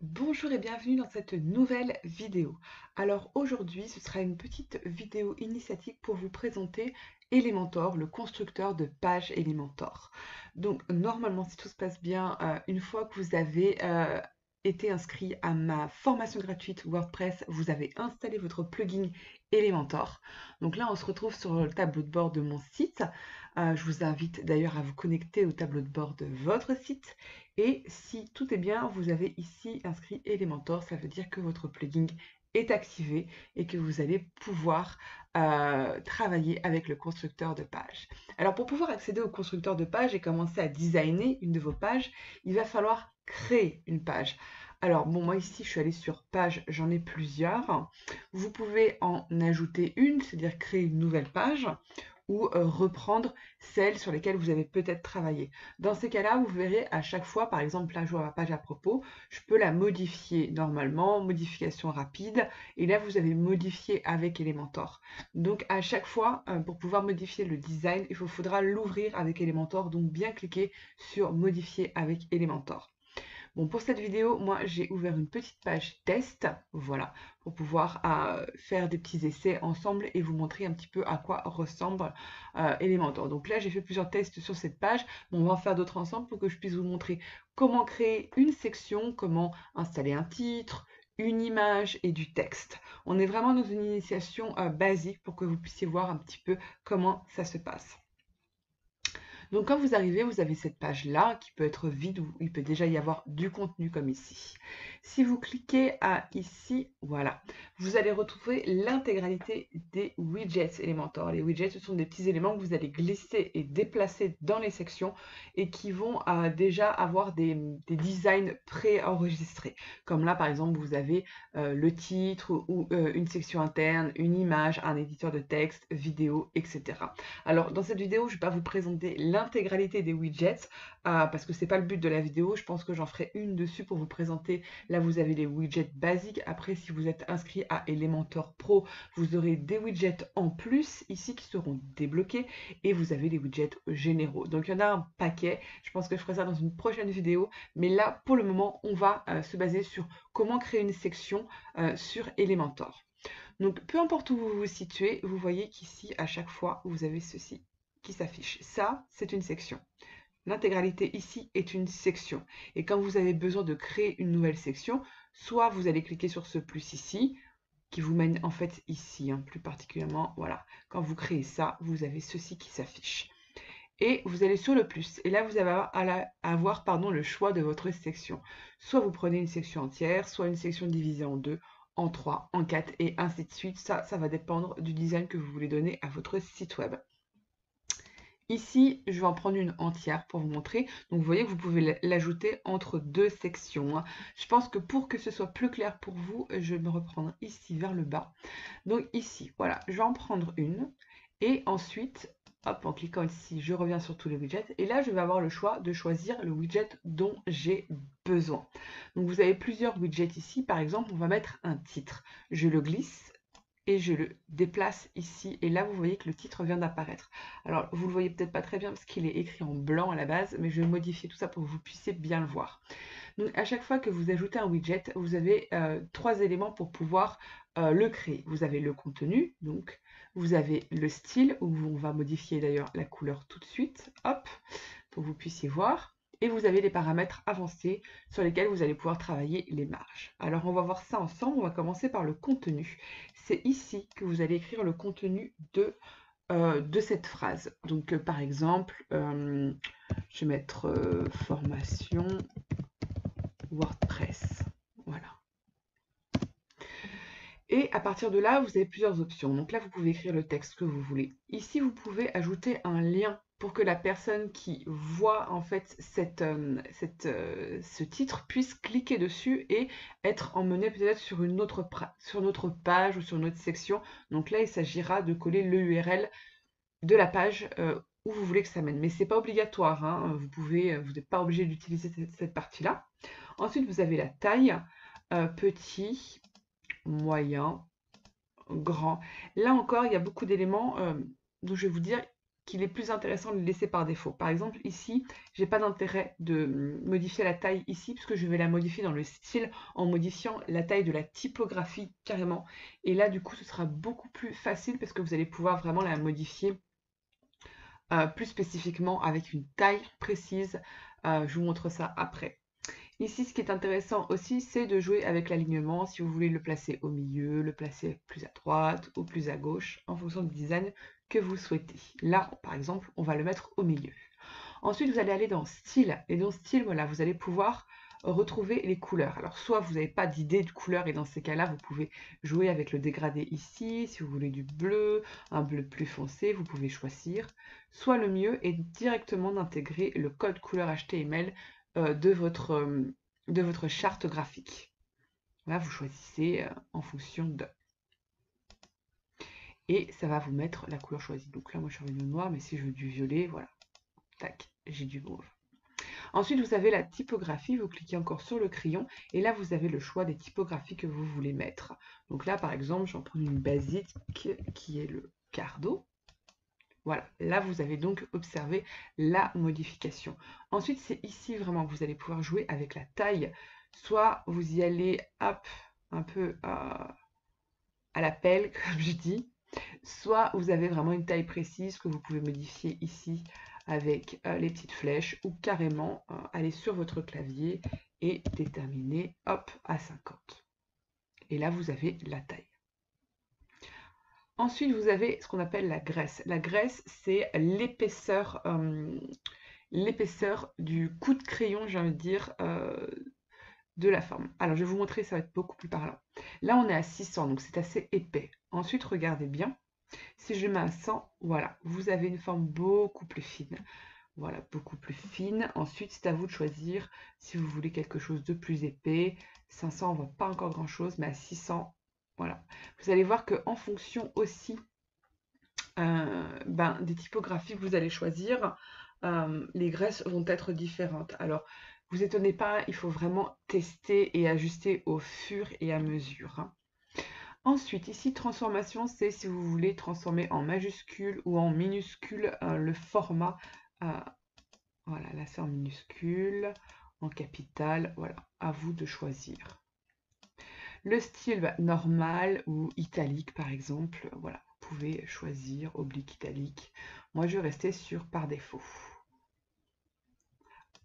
Bonjour et bienvenue dans cette nouvelle vidéo. Alors aujourd'hui, ce sera une petite vidéo initiatique pour vous présenter Elementor, le constructeur de pages Elementor. Donc normalement, si tout se passe bien, une fois que vous avez été inscrit à ma formation gratuite WordPress, vous avez installé votre plugin Elementor. Donc là, on se retrouve sur le tableau de bord de mon site. Je vous invite d'ailleurs à vous connecter au tableau de bord de votre site. Et si tout est bien, vous avez ici inscrit Elementor, ça veut dire que votre plugin est activé et que vous allez pouvoir travailler avec le constructeur de page. Alors pour pouvoir accéder au constructeur de page et commencer à designer une de vos pages, il va falloir créer une page. Alors bon, moi ici je suis allée sur page, j'en ai plusieurs. Vous pouvez en ajouter une, c'est-à-dire créer une nouvelle page ou reprendre celles sur lesquelles vous avez peut-être travaillé. Dans ces cas-là, vous verrez à chaque fois, par exemple, là je vois ma page à propos, je peux la modifier normalement, modification rapide, et là vous avez modifié avec Elementor. Donc à chaque fois, pour pouvoir modifier le design, il faudra l'ouvrir avec Elementor, donc bien cliquer sur modifier avec Elementor. Bon, pour cette vidéo, moi, j'ai ouvert une petite page test, voilà, pour pouvoir faire des petits essais ensemble et vous montrer un petit peu à quoi ressemble Elementor. Donc là, j'ai fait plusieurs tests sur cette page. Bon, on va en faire d'autres ensemble pour que je puisse vous montrer comment créer une section, comment installer un titre, une image et du texte. On est vraiment dans une initiation basique pour que vous puissiez voir un petit peu comment ça se passe. Donc quand vous arrivez, vous avez cette page-là qui peut être vide ou il peut déjà y avoir du contenu comme ici. Si vous cliquez à ici, voilà, vous allez retrouver l'intégralité des widgets Elementor. Les widgets, ce sont des petits éléments que vous allez glisser et déplacer dans les sections et qui vont déjà avoir des designs préenregistrés. Comme là, par exemple, vous avez le titre ou une section interne, une image, un éditeur de texte, vidéo, etc. Alors, dans cette vidéo, je ne vais pas vous présenter l'intégralité des widgets parce que ce n'est pas le but de la vidéo. Je pense que j'en ferai une dessus pour vous présenter. Là, vous avez les widgets basiques. Après, si vous êtes inscrit à Elementor Pro, vous aurez des widgets en plus ici qui seront débloqués et vous avez les widgets généraux. Donc, il y en a un paquet. Je pense que je ferai ça dans une prochaine vidéo. Mais là, pour le moment, on va se baser sur comment créer une section sur Elementor. Donc, peu importe où vous vous situez, vous voyez qu'ici, à chaque fois, vous avez ceci qui s'affiche. Ça, c'est une section. L'intégralité ici est une section. Et quand vous avez besoin de créer une nouvelle section, soit vous allez cliquer sur ce plus ici, qui vous mène en fait ici, plus particulièrement, voilà. Quand vous créez ça, vous avez ceci qui s'affiche. Et vous allez sur le plus, et là vous allez avoir le choix de votre section. Soit vous prenez une section entière, soit une section divisée en deux, en 3, en 4 et ainsi de suite. Ça va dépendre du design que vous voulez donner à votre site web. Ici, je vais en prendre une entière pour vous montrer. Donc, vous voyez que vous pouvez l'ajouter entre deux sections. Je pense que pour que ce soit plus clair pour vous, je vais me reprendre ici vers le bas. Donc ici, voilà, je vais en prendre une. Et ensuite, hop, en cliquant ici, je reviens sur tous les widgets. Et là, je vais avoir le choix de choisir le widget dont j'ai besoin. Donc vous avez plusieurs widgets ici. Par exemple, on va mettre un titre. Je le glisse et je le déplace ici. Et là, vous voyez que le titre vient d'apparaître. Alors, vous le voyez peut-être pas très bien parce qu'il est écrit en blanc à la base, mais je vais modifier tout ça pour que vous puissiez bien le voir. Donc, à chaque fois que vous ajoutez un widget, vous avez trois éléments pour pouvoir le créer. Vous avez le contenu, donc vous avez le style, où on va modifier d'ailleurs la couleur tout de suite, hop, pour que vous puissiez voir. Et vous avez les paramètres avancés sur lesquels vous allez pouvoir travailler les marges. Alors, on va voir ça ensemble. On va commencer par le contenu. C'est ici que vous allez écrire le contenu de cette phrase. Donc, par exemple, je vais mettre formation WordPress. Voilà. Et à partir de là, vous avez plusieurs options. Donc là, vous pouvez écrire le texte que vous voulez. Ici, vous pouvez ajouter un lien pour que la personne qui voit en fait ce titre puisse cliquer dessus et être emmenée peut-être sur une autre page ou sur une autre section. Donc là, il s'agira de coller l'URL de la page où vous voulez que ça mène. Mais ce n'est pas obligatoire, hein. Vous n'êtes pas obligé d'utiliser cette partie-là. Ensuite, vous avez la taille, petit, moyen, grand. Là encore, il y a beaucoup d'éléments dont je vais vous dire, qu'il est plus intéressant de le laisser par défaut. Par exemple, ici, j'ai pas d'intérêt de modifier la taille ici, puisque je vais la modifier dans le style en modifiant la taille de la typographie carrément. Et là, du coup, ce sera beaucoup plus facile parce que vous allez pouvoir vraiment la modifier plus spécifiquement avec une taille précise. Je vous montre ça après. Ici, ce qui est intéressant aussi, c'est de jouer avec l'alignement, si vous voulez le placer au milieu, le placer plus à droite ou plus à gauche, en fonction du design que vous souhaitez. Là, par exemple, on va le mettre au milieu. Ensuite, vous allez aller dans Style, et dans Style, voilà, vous allez pouvoir retrouver les couleurs. Alors, soit vous n'avez pas d'idée de couleur, et dans ces cas-là, vous pouvez jouer avec le dégradé ici. Si vous voulez du bleu, un bleu plus foncé, vous pouvez choisir. Soit le mieux est directement d'intégrer le code couleur HTML de votre charte graphique. Là, vous choisissez en fonction de. Et ça va vous mettre la couleur choisie. Donc là, moi, je suis revenue au noir, mais si je veux du violet, voilà. Tac, j'ai du mauve. Ensuite, vous avez la typographie. Vous cliquez encore sur le crayon. Et là, vous avez le choix des typographies que vous voulez mettre. Donc là, par exemple, j'en prends une basique qui est le Cardo. Voilà, là vous avez donc observé la modification. Ensuite, c'est ici vraiment que vous allez pouvoir jouer avec la taille. Soit vous y allez, hop, un peu à la pelle, comme je dis. Soit vous avez vraiment une taille précise que vous pouvez modifier ici avec les petites flèches. Ou carrément aller sur votre clavier et déterminer, hop, à 50. Et là, vous avez la taille. Ensuite, vous avez ce qu'on appelle la graisse. La graisse, c'est l'épaisseur du coup de crayon, j'ai envie de dire, de la forme. Alors, je vais vous montrer, ça va être beaucoup plus parlant. Là, on est à 600, donc c'est assez épais. Ensuite, regardez bien. Si je mets à 100, voilà, vous avez une forme beaucoup plus fine. Voilà, beaucoup plus fine. Ensuite, c'est à vous de choisir si vous voulez quelque chose de plus épais. 500, on ne voit pas encore grand-chose, mais à 600, voilà. Vous allez voir qu'en fonction aussi des typographies que vous allez choisir, les graisses vont être différentes. Alors, vous étonnez pas, il faut vraiment tester et ajuster au fur et à mesure, hein. Ensuite, ici, transformation, c'est si vous voulez transformer en majuscule ou en minuscule le format. Voilà, là c'est en minuscule, en capital, voilà, à vous de choisir. Le style normal ou italique par exemple, voilà, vous pouvez choisir oblique, italique. Moi je vais rester sur par défaut.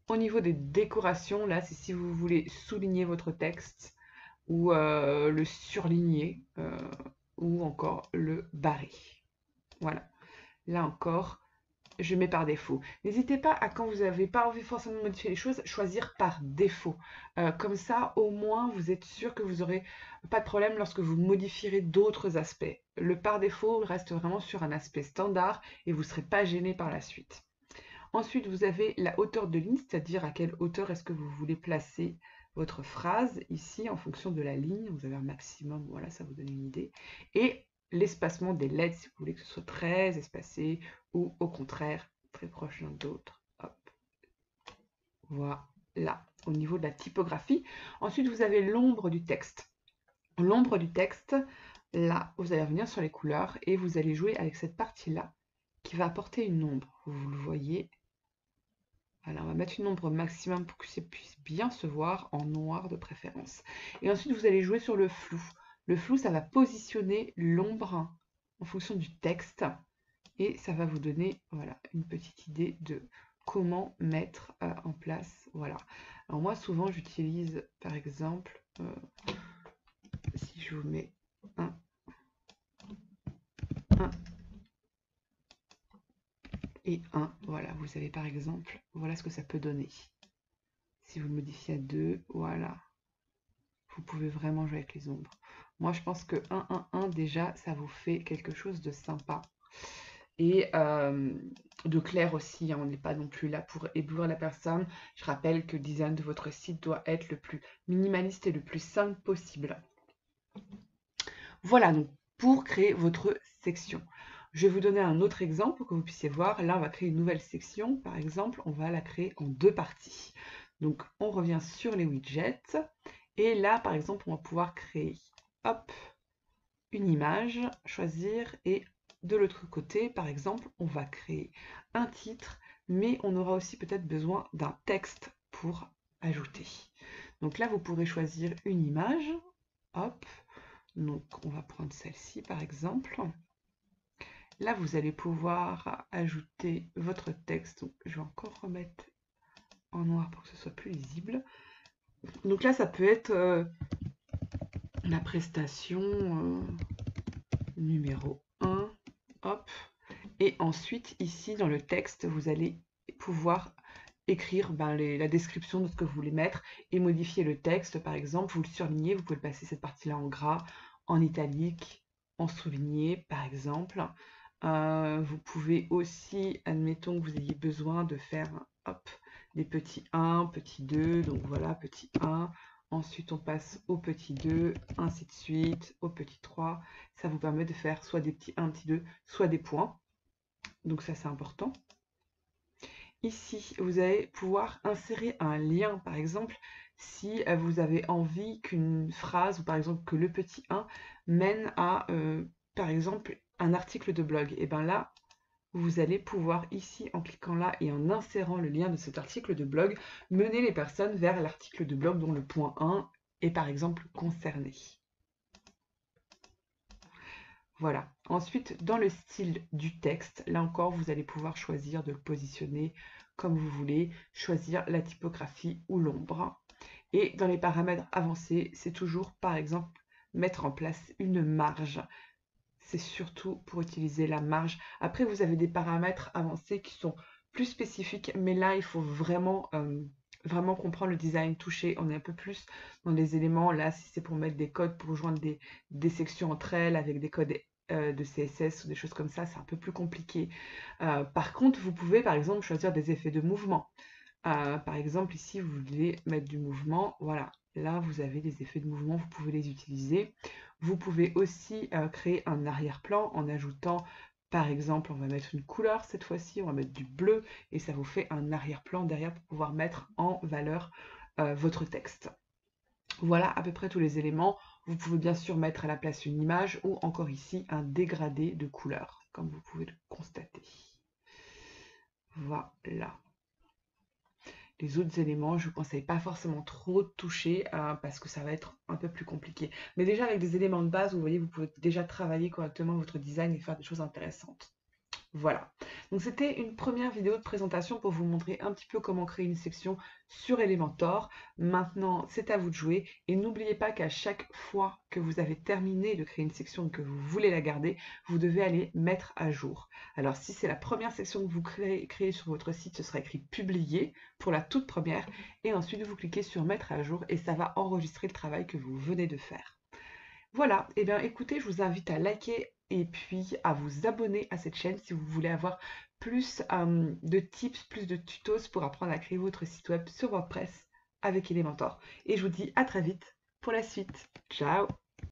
Au niveau des décorations, là c'est si vous voulez souligner votre texte ou le surligner ou encore le barrer. Voilà, là encore, je mets par défaut. N'hésitez pas à, quand vous n'avez pas envie forcément de modifier les choses, choisir par défaut. Comme ça, au moins, vous êtes sûr que vous n'aurez pas de problème lorsque vous modifierez d'autres aspects. Le par défaut reste vraiment sur un aspect standard et vous ne serez pas gêné par la suite. Ensuite, vous avez la hauteur de ligne, c'est-à-dire à quelle hauteur est-ce que vous voulez placer votre phrase. Ici, en fonction de la ligne, vous avez un maximum, voilà, ça vous donne une idée. Et l'espacement des lettres, si vous voulez que ce soit très espacé ou au contraire très proche l'un de l'autre. Voilà, au niveau de la typographie. Ensuite, vous avez l'ombre du texte. L'ombre du texte, là, vous allez revenir sur les couleurs et vous allez jouer avec cette partie-là qui va apporter une ombre. Vous le voyez. Voilà, on va mettre une ombre maximum pour que ça puisse bien se voir en noir de préférence. Et ensuite, vous allez jouer sur le flou. Le flou, ça va positionner l'ombre en fonction du texte et ça va vous donner, voilà, une petite idée de comment mettre en place. Voilà. Alors moi, souvent, j'utilise, par exemple, si je vous mets un et 1, voilà, vous avez par exemple, voilà ce que ça peut donner. Si vous le modifiez à 2, voilà, vous pouvez vraiment jouer avec les ombres. Moi, je pense que 1, 1, 1, déjà, ça vous fait quelque chose de sympa. Et de clair aussi, hein, on n'est pas non plus là pour éblouir la personne. Je rappelle que le design de votre site doit être le plus minimaliste et le plus simple possible. Voilà, donc pour créer votre section. Je vais vous donner un autre exemple pour que vous puissiez voir. Là, on va créer une nouvelle section. Par exemple, on va la créer en 2 parties. Donc, on revient sur les widgets. Et là, par exemple, on va pouvoir créer, hop, une image, choisir et de l'autre côté, par exemple, on va créer un titre, mais on aura aussi peut-être besoin d'un texte pour ajouter. Donc là, vous pourrez choisir une image. Hop, donc on va prendre celle-ci par exemple. Là, vous allez pouvoir ajouter votre texte. Donc, je vais encore remettre en noir pour que ce soit plus lisible. Donc là, ça peut être la prestation numéro 1. Hop. Et ensuite, ici, dans le texte, vous allez pouvoir écrire la description de ce que vous voulez mettre et modifier le texte. Par exemple, vous le surlignez, vous pouvez passer cette partie-là en gras, en italique, en souligné, par exemple. Vous pouvez aussi, admettons que vous ayez besoin de faire hop, des petits 1, petits 2, donc voilà, petit 1. Ensuite, on passe au petit 2, ainsi de suite, au petit 3. Ça vous permet de faire soit des petits 1, petit 2, soit des points. Donc ça, c'est important. Ici, vous allez pouvoir insérer un lien, par exemple, si vous avez envie qu'une phrase, ou par exemple que le petit 1 mène à, par exemple, un article de blog. Et bien là, vous allez pouvoir ici, en cliquant là et en insérant le lien de cet article de blog, mener les personnes vers l'article de blog dont le point 1 est par exemple concerné. Voilà. Ensuite, dans le style du texte, là encore, vous allez pouvoir choisir de le positionner comme vous voulez, choisir la typographie ou l'ombre. Et dans les paramètres avancés, c'est toujours, par exemple, mettre en place une marge. C'est surtout pour utiliser la marge. Après, vous avez des paramètres avancés qui sont plus spécifiques, mais là, il faut vraiment, vraiment comprendre le design touché. On est un peu plus dans les éléments. Là, si c'est pour mettre des codes, pour joindre des sections entre elles avec des codes de CSS ou des choses comme ça, c'est un peu plus compliqué. Par contre, vous pouvez, par exemple, choisir des effets de mouvement. Par exemple, ici, vous voulez mettre du mouvement. Voilà, là, vous avez des effets de mouvement, vous pouvez les utiliser. Vous pouvez aussi créer un arrière-plan en ajoutant, par exemple, on va mettre une couleur cette fois-ci, on va mettre du bleu, et ça vous fait un arrière-plan derrière pour pouvoir mettre en valeur votre texte. Voilà à peu près tous les éléments. Vous pouvez bien sûr mettre à la place une image ou encore ici un dégradé de couleur, comme vous pouvez le constater. Voilà. Les autres éléments, je ne vous conseille pas forcément trop de toucher parce que ça va être un peu plus compliqué. Mais déjà avec des éléments de base, vous voyez, vous pouvez déjà travailler correctement votre design et faire des choses intéressantes. Voilà, donc c'était une première vidéo de présentation pour vous montrer un petit peu comment créer une section sur Elementor. Maintenant, c'est à vous de jouer et n'oubliez pas qu'à chaque fois que vous avez terminé de créer une section et que vous voulez la garder, vous devez aller mettre à jour. Alors si c'est la première section que vous créez sur votre site, ce sera écrit publier pour la toute première et ensuite vous cliquez sur mettre à jour et ça va enregistrer le travail que vous venez de faire. Voilà, et bien écoutez, je vous invite à liker et puis à vous abonner à cette chaîne si vous voulez avoir plus de tips, plus de tutos pour apprendre à créer votre site web sur WordPress avec Elementor. Et je vous dis à très vite pour la suite. Ciao!